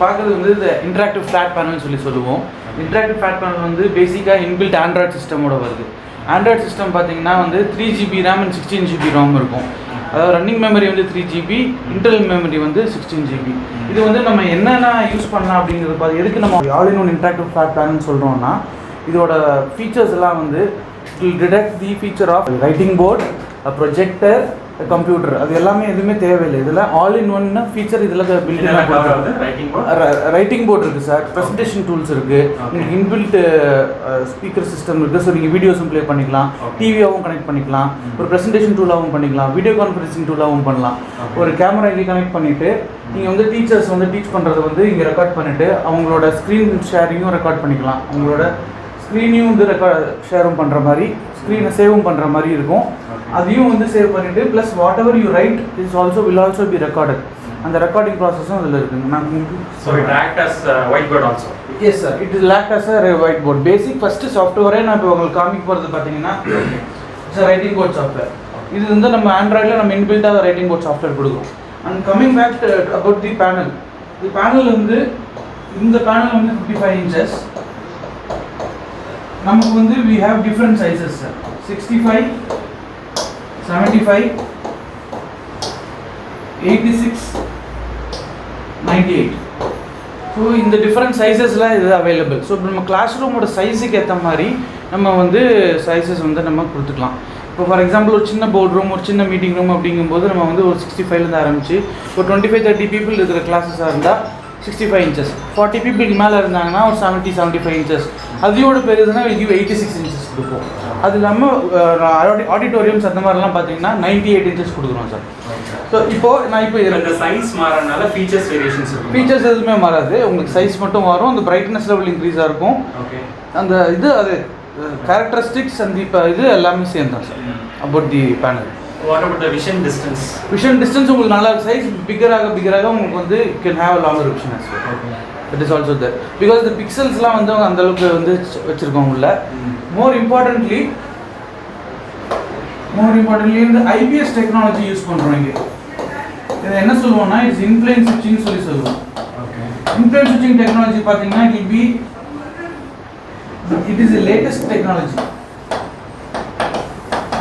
பார்க்குறது வந்து இந்த இன்ட்ராக்டிவ் ஃப்ளாட் பேனல்னு சொல்லுவோம். இன்ட்ராக்டிவ் ஃப்ளாட் பேனல் வந்து பேசிக்காக இன்பில்ட் ஆண்ட்ராய்ட் சிஸ்டமோட வருது. ஆண்ட்ராய்ட் சிஸ்டம் பார்த்தீங்கன்னா வந்து 3GB RAM and 16GB ROM இருக்கும். அதாவது ரன்னிங் மெமரி வந்து 3GB, இன்டர்னல் மெமரி வந்து 16GB. இது வந்து நம்ம என்னென்ன யூஸ் பண்ணலாம் அப்படிங்கிறது பார்த்து எதுக்கு நம்ம all in one interactive flat பேனல்னு சொல்கிறோம்னா, இதோட ஃபீச்சர்ஸ் எல்லாம் வந்து it will detect the feature of writing board, projector, computer. அது எல்லாமே எதுவுமே தேவையில்லை. இதில் ஆல் இன் ஒன் ஃபீச்சர் இதில் ரைட்டிங் போர்ட் இருக்குது சார், ப்ரெசன்டேஷன் டூல்ஸ் இருக்குது, உங்களுக்கு இன்பில்ட் ஸ்பீக்கர் சிஸ்டம் இருக்குது. ஸோ நீங்கள் வீடியோஸும் ப்ளே பண்ணிக்கலாம், டிவியாகவும் கனெக்ட் பண்ணிக்கலாம், ஒரு ப்ரெசன்டேஷன் டூலாகவும் பண்ணிக்கலாம், வீடியோ கான்ஃபரன்சிங் டூலாகவும் பண்ணலாம். ஒரு கேமரா இங்கே கனெக்ட் பண்ணிவிட்டு நீங்கள் வந்து டீச்சர்ஸ் வந்து டீச் பண்ணுறது வந்து இங்கே ரெக்கார்ட் பண்ணிவிட்டு அவங்களோட ஸ்க்ரீன் ஷேரிங்கும் ரெக்கார்ட் பண்ணிக்கலாம். அவங்களோட ஸ்க்ரீனையும் வந்து ஷேரும் பண்ணுற மாதிரி, ஸ்க்ரீனை சேவும் பண்ணுற மாதிரி இருக்கும். அதையும் வந்து சேவ் பண்ணிவிட்டு plus whatever you write is also will also be recorded. அந்த ரெக்கார்டிங் ப்ராசஸும் அதில் இருக்குங்க. நான் yes sir, it is act as a whiteboard. Basic first சாஃப்ட்வேரே நான் இப்போ உங்களுக்கு காமிக்க போகிறது பார்த்தீங்கன்னா இட்ஸ் ரைட்டிங் போர்ட் சாஃப்ட்வேர். இது வந்து நம்ம ஆண்ட்ராய்டில் நம்ம இன்பில்ட்டாக ரைட்டிங் போர்ட் சாஃப்ட்வேர் கொடுக்கும். And coming back about the panel, the panel வந்து இந்த பேனல் வந்து 55 inches. நமக்கு வந்து we have different sizes sir, 65, 75, 86, 98. So இந்த டிஃப்ரெண்ட் சைஸஸ்லாம் இது அவைலபிள். ஸோ நம்ம கிளாஸ் ரூமோட சைஸுக்கு ஏற்ற மாதிரி நம்ம வந்து சைஸஸ் வந்து நம்ம கொடுத்துக்கலாம். இப்போ ஃபார் எக்ஸாம்பிள் ஒரு சின்ன போர்ட் ரூம், ஒரு சின்ன மீட்டிங் ரூம் அப்படிங்கும்போது நம்ம வந்து ஒரு 65லேருந்து ஆரம்பிச்சு ஒரு 25-30 people இருக்கிற கிளாஸஸாக இருந்தால் 65 inches. 40 people மேலே இருந்தாங்கன்னா ஒரு 70-75 inches. அதோட பெருதுன்னா வில் கிவ் 86 inches கொடுப்போம். அது இல்லாமல் ஆடிட்டோரியம்ஸ் அந்த மாதிரிலாம் பார்த்தீங்கன்னா 98 inches கொடுக்குறோம் சார். ஸோ இப்போது நான் இப்போ இந்த சைஸ் மாறனால ஃபீச்சர்ஸ் எதுவுமே மாறாது. உங்களுக்கு சைஸ் மட்டும் மாறும், அந்த பிரைட்னஸ் லெவல் இன்க்ரீஸாக இருக்கும். அந்த இது அது கேரக்டரிஸ்டிக்ஸ் அந்த இப்போ இது எல்லாமே சேர்ந்தான் sir about the panel. What about the vision distance? Vision distance உங்களுக்கு நல்லா சைஸ் பிகராக உங்களுக்கு வந்து you can have a longer vision as well. That is also there because the pixelsலாம் வந்து அந்த அளவுக்கு வந்து வச்சிருக்கோம் உள்ள. More importantly இந்த IPS டெக்னாலஜி யூஸ் பண்றோம் இங்க. இது என்ன சொல்லுவோம்னா இட்ஸ் இன்ப்ளேன் ஸ்விட்சிங் சொல்லுவோம். இன்ப்ளேன் ஸ்விட்சிங் டெக்னாலஜி பாத்தீங்கன்னா it is the latest technology.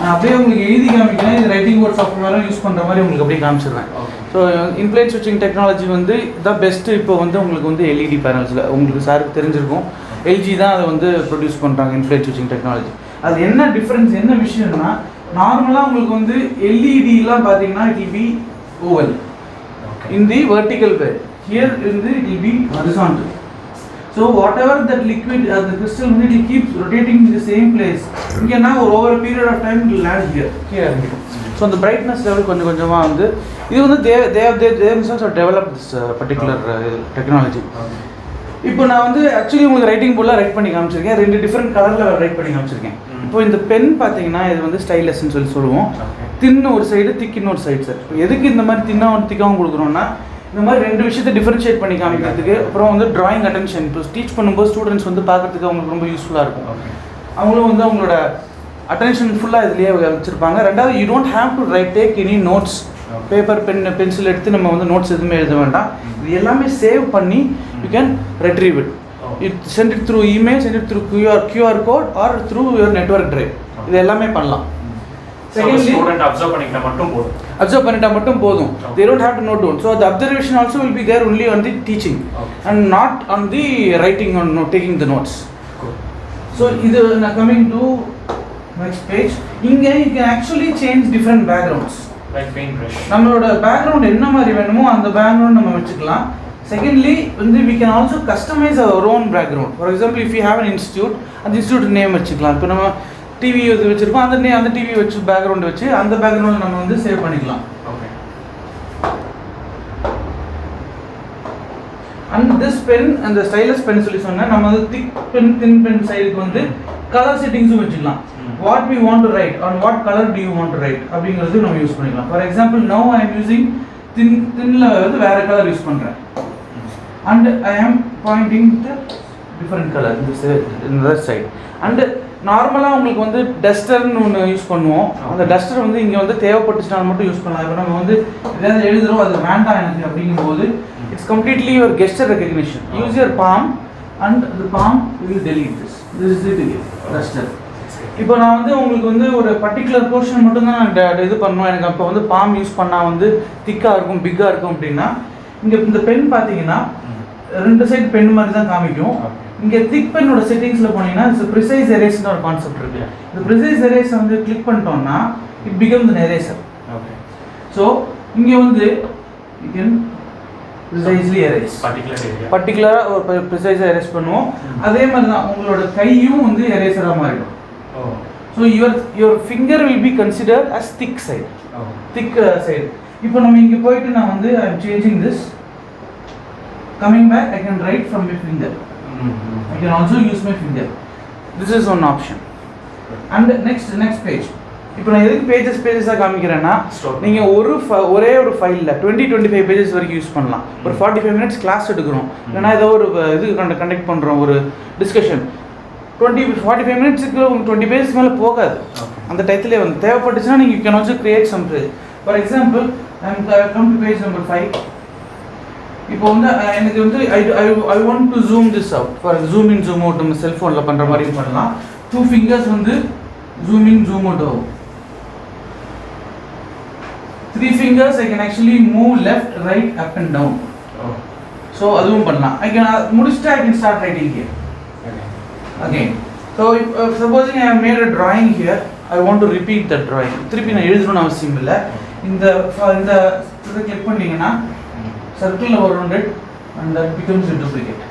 நான் அப்படியே உங்களுக்கு எழுதி காமிக்கிறேன். இது ரைட்டிங் போர்ட் சாஃப்ட்வேரும் யூஸ் பண்ணுற மாதிரி உங்களுக்கு அப்படியே காமிச்சிடுறேன். ஸோ இன்ப்ளேன் ஸ்விட்சிங் டெக்னாலஜி வந்து இதுதான் பெஸ்ட்டு. இப்போ வந்து உங்களுக்கு வந்து LED பேனல்ஸில் உங்களுக்கு சாருக்கு தெரிஞ்சிருக்கும், LG தான் அதை வந்து ப்ரொடியூஸ் பண்ணுறாங்க இன்ப்ளேன் ஸ்விட்சிங் டெக்னாலஜி. அது என்ன டிஃப்ரென்ஸ், என்ன விஷயம்னா நார்மலாக உங்களுக்கு வந்து LEDலாம் பார்த்தீங்கன்னா it will be oval in the vertical way. Here இருந்து it will be horizontal. So whatever that liquid the crystal will keeps rotating in the same place. இங்கனா ஒரு over a period of time it will land here. So the brightness level கொஞ்சமா வந்து இது வந்து they themselves have developed this particular technology. இப்போ நான் வந்து actually உங்களுக்கு writing போர்ட்ல ரைட் பண்ணி காமிச்சிருக்கேன். ரெண்டு டிஃபரண்ட் கலர்ல ரைட் பண்ணி காமிச்சிருக்கேன். இப்போ இந்த பென் பாத்தீங்கன்னா இது வந்து ஸ்டைலஸ்னு சொல்லுவோம். தின் ஒரு சைடு, திக் இன்னொரு சைடு சார். எதுக்கு இந்த மாதிரி தின்னாவும் திக்காவும் கொடுக்குறோம்னா இந்த மாதிரி ரெண்டு விஷயத்தை டிஃபரன்ஷியேட் பண்ணி காமிக்கிறதுக்கு. அப்புறம் வந்து டிராயிங் அட்டென்ஷன், இப்போ டீச் பண்ணும்போது ஸ்டூடெண்ட்ஸ் வந்து பார்க்கறதுக்கு அவங்களுக்கு ரொம்ப யூஸ்ஃபுல்லாக இருக்கும். அவங்களும் வந்து அவங்களோட அட்டென்ஷன் ஃபுல்லாக இதுலேயே வச்சுருப்பாங்க. ரெண்டாவது you don't have to take any notes, paper pencil எடுத்து நம்ம வந்து நோட்ஸ் எதுவுமே எழுத வேண்டாம். இது எல்லாமே சேவ் பண்ணி you can retrieve it. Send it through email, send it through QR code or through your network drive. இது எல்லாமே பண்ணலாம். Secondly, student observe பண்ணிட்டா மட்டும் போதும். They don't have to note down. So the observation also will be there only on the teaching and not on the writing or taking the notes. So இது நான் coming to next page. இங்க you can actually change different backgrounds. Like paintbrush. நம்மளோட background என்ன மாதிரி வேணுமோ அந்த background நம்ம வச்சுக்கலாம். Secondly, we can also customize our own background. For example, if you have an institute, அந்த institute name வச்சுக்கலாம். இப்போ நம்ம டிவி வச்சிருக்கோம், அந்த டிவி வச்சு பேக்ரவுண்ட் வச்சு அந்த பேக்ரவுண்ட் நம்ம வந்து சேவ் பண்ணிக்கலாம். அண்ட் திஸ் பென், அந்த ஸ்டைலஸ் பென் சொல்லி சொன்னால் நம்ம வந்து திக் பென், தின் பென் சைடுக்கு வந்து கலர் செட்டிங்ஸும் வச்சுக்கலாம். What we want to write on what colour to you want to write அப்படிங்கிறது நம்ம யூஸ் பண்ணிக்கலாம். For example now I am using தின்ல வந்து வேற கலர் யூஸ் பண்ணுறேன் and I am pointing to different colour இந்த லெஃப்ட் சைடு. அண்ட் நார்மலாக உங்களுக்கு வந்து டஸ்டர்னு ஒன்று யூஸ் பண்ணுவோம். அந்த டஸ்டர் வந்து இங்கே வந்து தேவைப்பட்டுச்சுனா மட்டும் யூஸ் பண்ணலாம். இப்போ நம்ம வந்து எதாவது எழுதுகிறோம், அது வேண்டாம் எனக்கு அப்படிங்கும்போது It's completely your gesture recognition. Use your palm and the palm will delete this. This is it again. Gesture. இப்போ நான் வந்து உங்களுக்கு வந்து ஒரு பர்டிகுலர் போர்ஷன் மட்டும் தான் நான் இது பண்ணுவேன். எனக்கு அப்போ வந்து பாம் யூஸ் பண்ணால் வந்து திக்காக இருக்கும், பிக்காக இருக்கும் அப்படின்னா இங்கே இந்த பென் பார்த்தீங்கன்னா 2 சைடு பென் மாதிரி தான் காமிக்கும். இங்கே திக் பென்னோட செட்டிங்ஸில் போனீங்கன்னா ப்ரிசைஸ் எரேஸ்னு ஒரு கான்செப்ட் இருக்குது. இந்த ப்ரிசைஸ் எரேஸை வந்து கிளிக் பண்ணிட்டோம்னா it becomes an eraser. Okay. So இங்கே வந்து யூ கேன் ப்ரிசைஸ்லி எரேஸ் பர்டிகுலராக ஒரு ப்ரிசைஸாக எரேஸ் பண்ணுவோம். அதே மாதிரி தான் உங்களோட கையும் வந்து எரேசராக மாறிடும். So your finger will be considered as thick side. Thick side. இப்போ நம்ம இங்க போயிட்டு நான் வந்து I am changing this. Coming back I can write from my finger. I can also use my finger. This is one option. And next page. இப்போ நான் எதுக்கு பேஜஸா காமிக்கிறேன்னா நீங்க ஒரே ஒரு ஃபைல்ல 20-25 பேஜஸ் வரைக்கும் யூஸ் பண்ணலாம். ஒரு 45 மினிட்ஸ் கிளாஸ் எடுக்கிறோம், இல்லைன்னா ஏதோ ஒரு இது கண்டக்ட் பண்றோம், ஒரு டிஸ்கஷன் 20-45 மினிட்ஸுக்கு 20 பேஜஸ் மேலே போகாது. அந்த டயத்துலேயே வந்து தேவைப்பட்டுச்சுன்னா நீங்கள் you can also create some page. For example come to page number 5. இப்போ வந்து எனக்கு வந்து I want to zoom this out. For zoom in zoom out நம்ம செல்ஃபோனில் பண்ணுற மாதிரி பண்ணலாம். 2 ஃபிங்கர்ஸ் வந்து ஜூம் இன் ஜூம் அவுட் ஆகும். 3 fingers I can actually move left, right, up and down. So அதுவும் பண்ணலாம். I can முடிச்சுட்டு I can start writing here. Again. So supposing I have made a drawing here, I want to repeat that drawing. திருப்பி நான் எழுதணும்னு அவசியம் இல்லை. இந்த இதை கிளிக் பண்ணீங்கன்னா சர்க்கிளில் வரும் and that becomes a duplicate.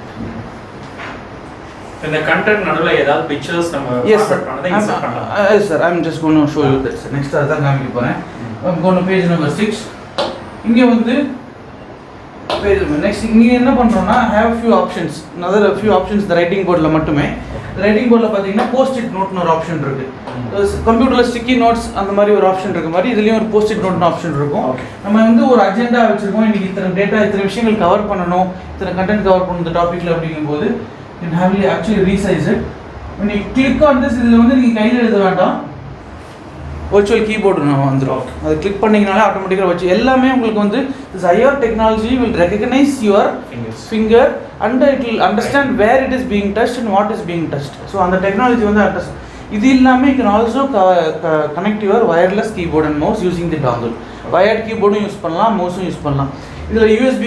இந்த கண்டென்ட் நடுவுல ஏதாவது பிக்சர்ஸ் நம்ம ஃபார்வர்ட் பண்ணதை இன்சர்ட் பண்ணலாம். Yes sir, I'm just going to show you that. Next அதான் காமிக்க போறேன். I'm going to page number 6. இங்க வந்து பேஜ் நெக்ஸ்ட் இங்கே என்ன பண்ணுறோம்னா have few options. another few options the writing boardல மட்டுமே. ரைட்டிங் போர்டில் பார்த்தீங்கன்னா போஸ்ட்-இட் நோட்னு ஒரு ஆப்ஷன் இருக்குது. கம்ப்யூட்டரில் ஸ்டிக்கி நோட்ஸ் அந்த மாதிரி ஒரு ஆப்ஷன் இருக்க மாதிரி இதுலேயும் ஒரு போஸ்ட்-இட் நோட்னு ஆப்ஷன் இருக்கும். நம்ம வந்து ஒரு அஜெண்டா வச்சுருக்கோம், இன்றைக்கி இத்தனை டேட்டா இத்தனை விஷயங்கள் கவர் பண்ணணும், இத்தனை கண்டென்ட் கவர் பண்ணணும் இந்த டாப்பிக்கில் அப்படிங்கும்போது you have actually resize it. when you click on this இதில் வந்து நீங்கள் கையில் எழுத வேண்டாம், virtual keyboard வந்துடும். அதை கிளிக் பண்ணிங்கனாலே ஆட்டோமேட்டிக்காக வச்சு எல்லாமே உங்களுக்கு வந்து this IR technology will recognize your finger and it will understand where it is being touched and what is being touched. So அந்த டெக்னாலஜி வந்து இது இல்லாமல் you can also connect your wireless keyboard and mouse using the dongle. wired keyboardும் use பண்ணலாம், மவுஸும் use பண்ணலாம். இதில் USB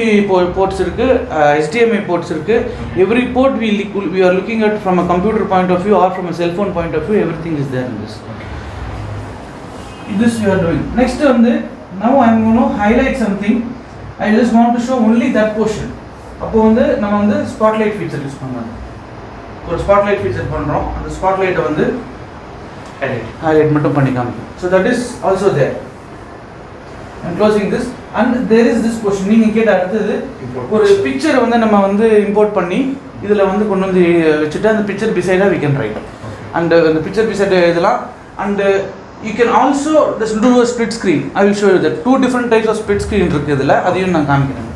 ports இருக்குது, HDMI ports இருக்குது. every port we are looking at from a computer point of view or from a cell phone point of view, everything is there in this. This you are doing. Next வந்து now I am going to highlight something. I just want to show only that portion. அப்போ வந்து நம்ம வந்து spotlight feature use பண்ணலாம். ஒரு spotlight feature பண்ணுறோம், அந்த ஸ்பாட்லைட்டை வந்து ஹைலைட் மட்டும் பண்ணி காமிக்கும். So that is also there. I am closing this and there is this portion. நீங்கள் கேட்ட அடுத்தது ஒரு பிக்சரை வந்து நம்ம வந்து இம்போர்ட் பண்ணி இதில் வந்து கொண்டு வந்து வச்சுட்டு அந்த பிக்சர் பிசைடாக we can write. and அந்த பிக்சர் பிசைட் இதெல்லாம் and you can also just do a split screen. I will show you that 2 different types of split screen இருக்கு இதில், அதையும் நான் காமிக்கிறேன்.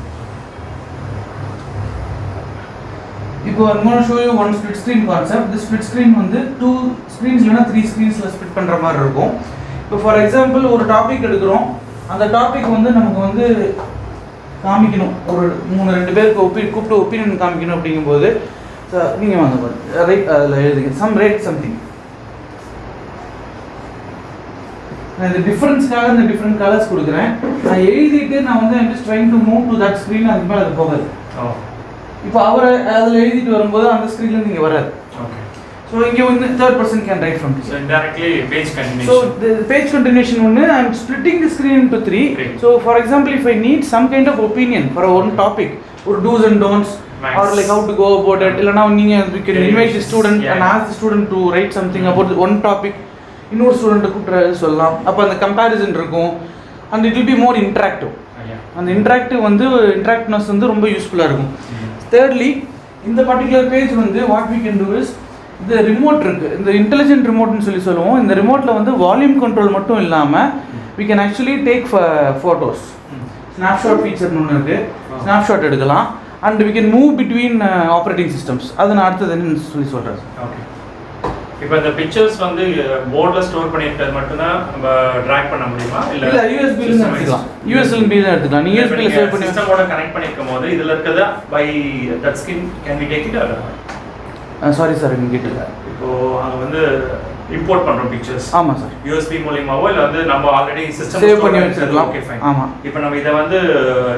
இப்போ I'm going to show you one split screen concept. This split screen வந்து 2 screens இல்லைனா 3 screensல split பண்ணுற மாதிரி இருக்கும். இப்போ ஃபார் எக்ஸாம்பிள் ஒரு டாபிக் எடுக்கிறோம், அந்த டாபிக் வந்து நமக்கு வந்து காமிக்கணும், ஒரு 2 பேருக்கு கூப்பிட்டு ஒப்பீனியன் காமிக்கணும் அப்படிங்கும்போது நீங்கள் வாங்க ரைட் அதில் எழுதுங்க ரைட் சம்திங். நான் இந்த டிஃபரன்ஸ்க்காக இந்த டிஃப்ரெண்ட் கலர்ஸ் கொடுக்குறேன். நான் எழுதிட்டு நான் வந்து I'm just trying to move to that screen, அதுக்கு மேலே அது போகாது. இப்போ அவர் அதில் எழுதிட்டு வரும்போது அந்த ஸ்க்ரீனில் நீங்கள் வராது. ஸோ இங்கே வந்து third person can write from this. So indirectly page continuation. So the page continuation ஒன்று I am splitting the screen into 3. So for example if I need some kind of opinion for one topic, or do's and don'ts, or like how to go about it, இல்லைனா நீங்கள் you can invite the student and ask the student to write something about one topic, இன்னொரு ஸ்டூடெண்ட்டை கூப்பிட்டு சொல்லலாம். அப்போ அந்த comparison இருக்கும் and it will be more interactive. அந்த இன்ட்ராக்டிவ்னஸ் வந்து ரொம்ப யூஸ்ஃபுல்லாக இருக்கும். thirdly இந்த பர்டிகுலர் பேஜ் வந்து what we can do is இந்த ரிமோட் இருக்குது, இந்த இன்டெலிஜென்ட் ரிமோட்னு சொல்லுவோம். இந்த ரிமோட்டில் வந்து வால்யூம் கண்ட்ரோல் மட்டும் இல்லாமல் we can actually take photos. snapshot ஃபீச்சர்னு ஒன்று இருக்குது, snapshot எடுக்கலாம் and we can move between operating systems. அது நான் அடுத்தது என்னன்னு சொல்கிறேன். இப்போ இந்த பிக்சர்ஸ் வந்து போர்ட்ல ஸ்டோர் பண்ணிருக்கிறது மட்டும் தான் நம்ம டிராக் பண்ண முடியுமா இல்ல USB ல எடுத்துக்கலாம். USB ல எடுத்துக்கலாம். நீங்க USB ல சேவ் பண்ணி சிஸ்டமோட கனெக்ட் பண்ணிக்கும்போது இதுல இருக்கதா by touch screen can we take it sorry sir இங்க கேட்டல. இப்போ அங்க வந்து இம்போர்ட் பண்றோம் பிக்சர்ஸ். ஆமா சார். USB மூலமாவோ இல்ல வந்து நம்ம ஆல்ரெடி சிஸ்டம் சேவ் பண்ணி வச்சிருக்கலாம். Okay fine. ஆமா. இப்போ நம்ம இத வந்து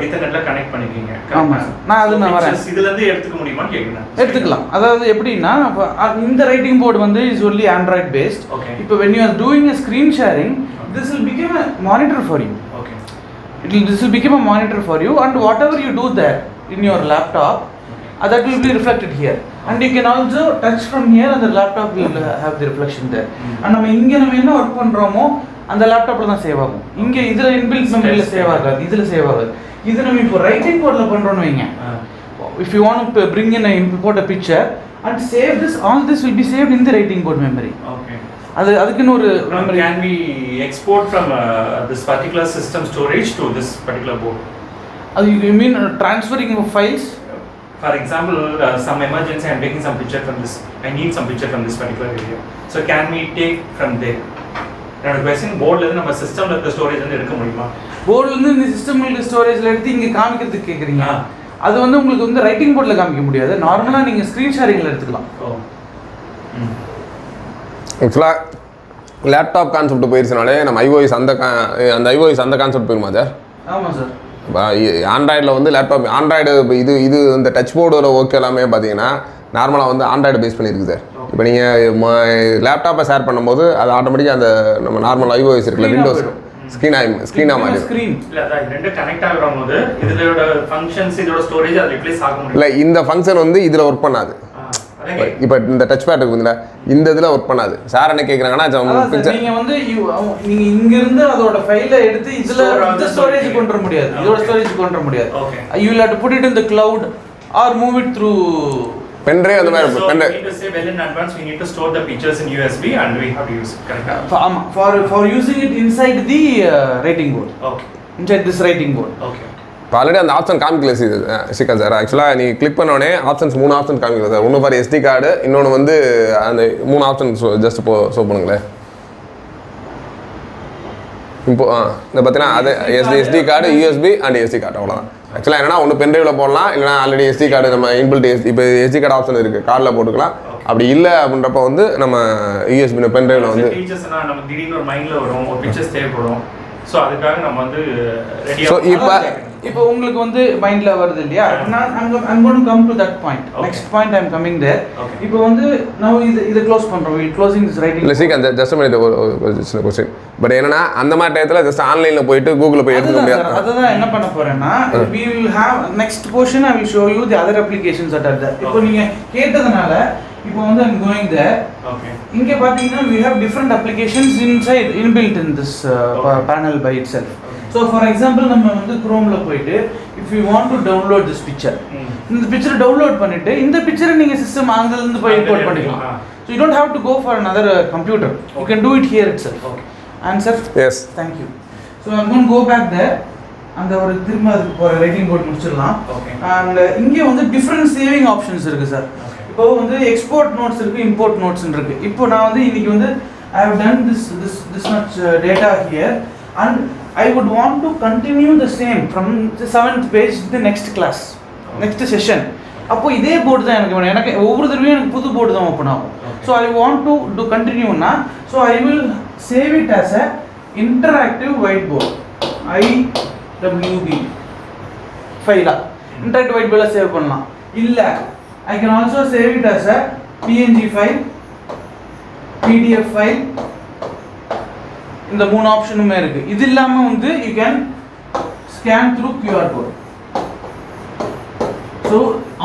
ஈத்தர்நெட்ல கனெக்ட் பண்ணிக்கீங்க. ஆமா சார். நான் வரேன். இதுல இருந்து எடுத்துக்க முடியுமான்னு கேக்குறேன். எடுத்துக்கலாம். அதாவது எப்படின்னா இந்த ரைட்டிங் போர்டு வந்து இஸ் only Android based. இப்போ when you are doing a screen sharing, this will become a monitor for you. Okay. This will become a monitor for you, and whatever you do there in your laptop, that will be reflected here. And you can also touch from here and the laptop will have the reflection there. And நம்ம என்ன work பண்றோமோ அந்த லேப்டாப்ல தான் save ஆகும். இங்க இதுல inbuilt மெமரியில save ஆகாது. இதுல சேவ் ஆகாது. இது நம்ம இப்போ ரைட்டிங் போர்ட்ல பண்றோம்னு வைங்க. If you want to bring in import a picture and save this, all this will be saved in the writing board memory. Okay. அதுக்குன்னு ஒரு memory. Can we export from this particular system storage to this particular board? You mean transferring of files? For example, some emergency, I'm taking some picture from this. I need some picture from this particular area. So can we take from there? என்னோட question போர்ட்ல இருந்து நம்ம சிஸ்டம்ல இருக்க storage வந்து எடுக்க முடியுமா? போர்ட்ல இருந்து இந்த சிஸ்டம்ல ஸ்டோரேஜ்ல எடுத்து இங்க காமிக்கிறதுக்கு கேக்குறீங்க. அது வந்து உங்களுக்கு வந்து ரைட்டிங் போர்ட்ல காமிக்க முடியாது. நார்மலா நீங்க ஸ்கிரீன் ஷேரிங்ல எடுத்துக்கலாம். ஆக்சுவலா லேப்டாப் கான்செப்ட் போயிருச்சனாலே நம்ம iOS அந்த iOS அந்த கான்செப்ட் போயிருமா சார்? ஆமா சார். ஆண்ட்ராய்டில் வந்து லேப்டாப் ஆண்ட்ராய்டு இது இந்த டச் போர்டோட ஓகே எல்லாமே பார்த்தீங்கன்னா நார்மலாக வந்து ஆண்ட்ராய்டு பேஸ் பண்ணியிருக்கு சார். இப்போ நீங்கள் லேப்டாப்பை ஷேர் பண்ணும்போது அது ஆட்டோமேட்டிக்காக அந்த நம்ம நார்மல் iOS இருக்குல்ல விண்டோஸ் ஸ்க்ரீனாக மாறிடும். இல்லை அதான் ரெண்டு கனெக்ட் ஆகும்போது இதோட ஃபங்க்ஷன்ஸ் இதோட ஸ்டோரேஜ் அது ரிப்ளேஸ் ஆக முடியும். இல்லை இந்த ஃபங்க்ஷன் வந்து இதில் ஒர்க் பண்ணாது. இப்போ இந்த டச் பேட் இருக்குதுல இந்த இதில் ஒர்க் பண்ணாது. சார் என்ன கேட்குறாங்கன்னா நீங்க வந்து நீங்க இங்க இருந்து அதோட ஃபைலை எடுத்து இதுல இந்த ஸ்டோரேஜ் கொண்டு வர முடியாது. இதோட ஸ்டோரேஜ் கொண்டு வர முடியாது. You will have to put it in the cloud or move it through pen drive அந்த மாதிரி pen drive. We need to say well in advance we need to store the pictures in USB and we have to use it. Correct. For using it inside the writing board. Okay. Inside this writing board. Okay. இப்போ already அந்த option காமிக்கல Srikanth sir. ஆக்சுவலாக நீ click பண்ணோடனே options 3 option காமிக்கல sir. ஒன்று for SD card, இன்னொன்று வந்து அந்த 3 ஆப்ஷன் ஜஸ்ட் ஷோ பண்ணுங்களேன். இப்போ இந்த பார்த்தீங்கன்னா அது SD card, USB and SD card அவ்வளோதான். ஆக்சுவலாக என்னன்னா ஒன்று பென்ட்ரைவில் போடலாம், இல்லைனா ஆல்ரெடி SD கார்டு நம்ம இன்பில்ட் இப்போ SD கார்டு ஆப்ஷன் இருக்குது, கார்டில் போட்டுக்கலாம். அப்படி இல்லை அப்படின்றப்ப வந்து நம்ம USB பென்ட்ரைவில் வந்து டீச்சர்ஸ்னால் நம்ம திடீர்னு ஒரு மைண்டில் வரும், ஒரு பிக்சர்ஸ் தேவைப்படும். ஸோ அதுக்காக நம்ம வந்து ரெடியாக. ஸோ இப்போ உங்களுக்கு வந்து மைண்ட்ல வருது இல்லையா? I'm going to come to that point. Next point I'm coming there. இப்போ வந்து now இத க்ளோஸ் பண்றோம். we closing this writing. இல்ல ஸ்ரீகாந்த் ஜஸ்ட் a minute ஒரு சின்ன क्वेश्चन. பட் என்னன்னா அந்த மாதிரி டயத்துல ஜஸ்ட் ஆன்லைன்ல போயிட்டு கூகுள்ல போய் எடுக்க முடியாது. அதுதான் என்ன பண்ண போறேன்னா we will have next portion I will show you the other applications that are there. இப்போ நீங்க கேட்டதனால இப்போ வந்து I'm going there. Okay. இங்க பாத்தீங்கன்னா we have different applications inside inbuilt in this panel by itself. So for example நம்ம வந்து Chromeல போயிட்டு if you want to download this picture, இந்த picture download பண்ணிட்டு இந்த picture நீங்க சிஸ்டம் அங்கல இருந்து போய் import பண்ணிக்கலாம். So you don't have to go for another computer. You can do it here itself. Okay. Answer? Yes. Thank you. So I'm going to go back there. அந்த ஒரு திரும்ப அதுக்கு போற ரைட்டிங் போர்ட் முடிச்சிடலாம். And இங்கே வந்து different saving options இருக்கு sir. இப்போ வந்து எக்ஸ்போர்ட் நோட்ஸ் இருக்கு, இம்போர்ட் நோட்ஸ் இருக்கு. இப்போ நான் வந்து இன்னைக்கு வந்து I have done this much data here and I would want to continue the same from the 7th page to the next class, next session. அப்போ இதே போர்டு தான் எனக்கு வேணும். எனக்கு ஒவ்வொரு தடவையும் எனக்கு புது போர்டு தான் ஓப்பன் ஆகும். So I want to do continue-னா so I will save it as a interactive whiteboard IWB ஃபைலா interactive whiteboard சேவ் பண்ணலாம். இல்ல I can also save it as a PNG file, PDF file. இந்த 3 ஆப்ஷனுமே இருக்கு. இது இல்லாம வந்து you can scan through QR code. So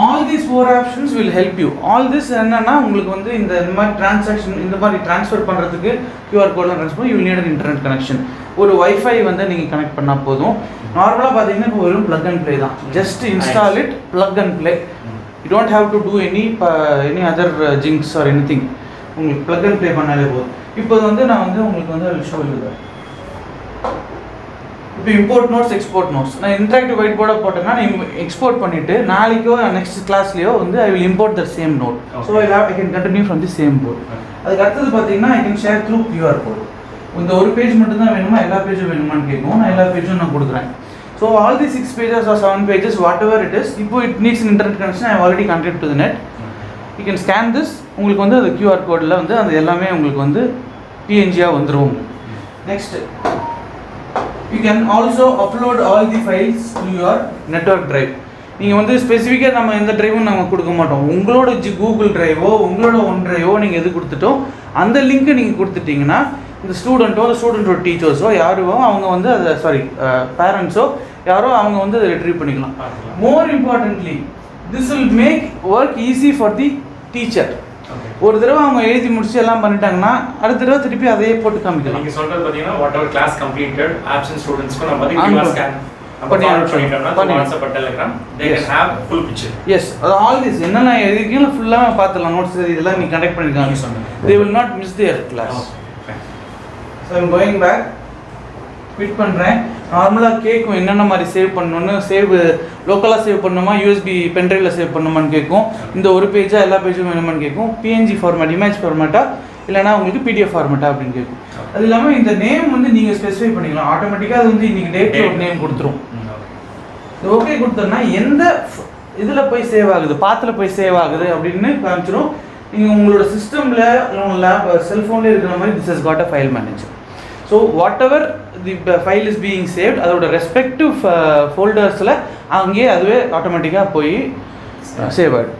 all these 4 options will help you. All this என்னன்னா உங்களுக்கு வந்து இந்த மாதிரி டிரான்சாக்ஷன் இந்த மாதிரி ட்ரான்ஸ்ஃபர் பண்றதுக்கு QR கோட்ல transfer you will need an internet connection. ஒரு வைஃபை வந்து நீங்க கனெக்ட் பண்ணா போதும். நார்மலா பாத்தீங்கன்னா இப்போ வெறும் plug and play தான். Just install it, plug and play. You don't have to do any other jinx or anything. உங்களுக்கு plug and play பண்ணாலே போதும். இப்போ வந்து நான் வந்து உங்களுக்கு வந்து show you that. இப்போ இம்போர்ட் நோட்ஸ் எக்ஸ்போர்ட் நோட்ஸ் நான் இன்ட்ராக்டிவ் ஒயிட் போர்டாக போட்டேன்னா நான் எக்ஸ்போர்ட் பண்ணிவிட்டு நாளைக்கோ நெக்ஸ்ட் கிளாஸ்லேயோ வந்து I will import the same note so I can continue from the same board. அதுக்கு அடுத்தது பார்த்தீங்கன்னா I can share through QR code. இந்த ஒரு பேஜ் மட்டும் தான் வேணுமா எல்லா பேஜும் வேணுமான்னு கேட்கும். நான் எல்லா பேஜும் நான் கொடுக்குறேன். So all the 6 pages or 7 pages whatever it is, இப்போ it needs internet connection, I already connected to the net. You can scan this. உங்களுக்கு வந்து அது QR கோடில் வந்து அந்த எல்லாமே உங்களுக்கு வந்து PNG-ஆக வந்துடும். Next you can also upload all the files to your network drive. நீங்கள் வந்து ஸ்பெசிஃபிக்காக நம்ம எந்த ட்ரைவும் நம்ம கொடுக்க மாட்டோம். உங்களோட கூகுள் ட்ரைவோ உங்களோட ஒன் ட்ரைவோ நீங்கள் எது கொடுத்துட்டோம் அந்த லிங்க்கை நீங்கள் கொடுத்துட்டிங்கன்னா இந்த ஸ்டூடெண்ட்டோட டீச்சர்ஸோ யாரோ அவங்க வந்து அதை பேரண்ட்ஸோ யாரோ அவங்க வந்து அதை ரிட்ரீவ் பண்ணிக்கலாம். More importantly this will make work easy for the teacher. ஒரு தடவை அவங்க எழுதி முடிச்சு எல்லாம் பண்ணிட்டாங்கன்னா அடுத்த தடவை திருப்பி அதையே போட்டு காமிக்கலாம். நீங்க சொல்றது பாத்தீங்கன்னா whatever class completed absent ஸ்டூடண்ட்ஸ்க்கு நம்ம வந்து QR ஸ்கேன் பண்ணிட்டோம்னா WhatsApp Telegram they can have full picture. Yes, all this என்னென்ன எழுதிருக்கீங்களோ ஃபுல்லாக பார்த்துலாம். நோட்ஸ் இதெல்லாம் நீ கனெக்ட் பண்ணிருக்காங்க. They will not miss their class. So I'm going back. Quit பண்ணுறேன். நார்மலாக கேட்கும் என்னென்ன மாதிரி சேவ் பண்ணணுன்னு, லோக்கலாக சேவ் பண்ணணுமா USB பென்ட்ரைவில் சேவ் பண்ணணுமான்னு கேட்கும். இந்த ஒரு பேஜாக எல்லா பேஜும் வேணுமான்னு கேட்கும். PNG ஃபார்மேட், இமேஜ் ஃபார்மேட்டாக இல்லைனா உங்களுக்கு PDF ஃபார்மேட்டா அப்படின்னு கேட்கும். அது இல்லாமல் இந்த நேம் வந்து நீங்கள் ஸ்பெசிஃபை பண்ணிக்கலாம். ஆட்டோமேட்டிக்காக அது வந்து இன்றைக்கி டேட்டில் ஒரு நேம் கொடுத்துரும். ஓகே கொடுத்தோன்னா எந்த இதில் போய் சேவ் ஆகுது, பாத்தில் போய் சேவ் ஆகுது அப்படின்னு காமிச்சிடும். நீங்கள் உங்களோட சிஸ்டமில் உங்களோட செல்ஃபோன்லேயே இருக்கிற மாதிரி this has got a file manager. So what ever the file is being saved அதோட ரெஸ்பெக்டிவ் ஃபோல்டர்ஸில் அங்கேயே அதுவே ஆட்டோமேட்டிக்காக போய் சேவ் ஆகிடும்.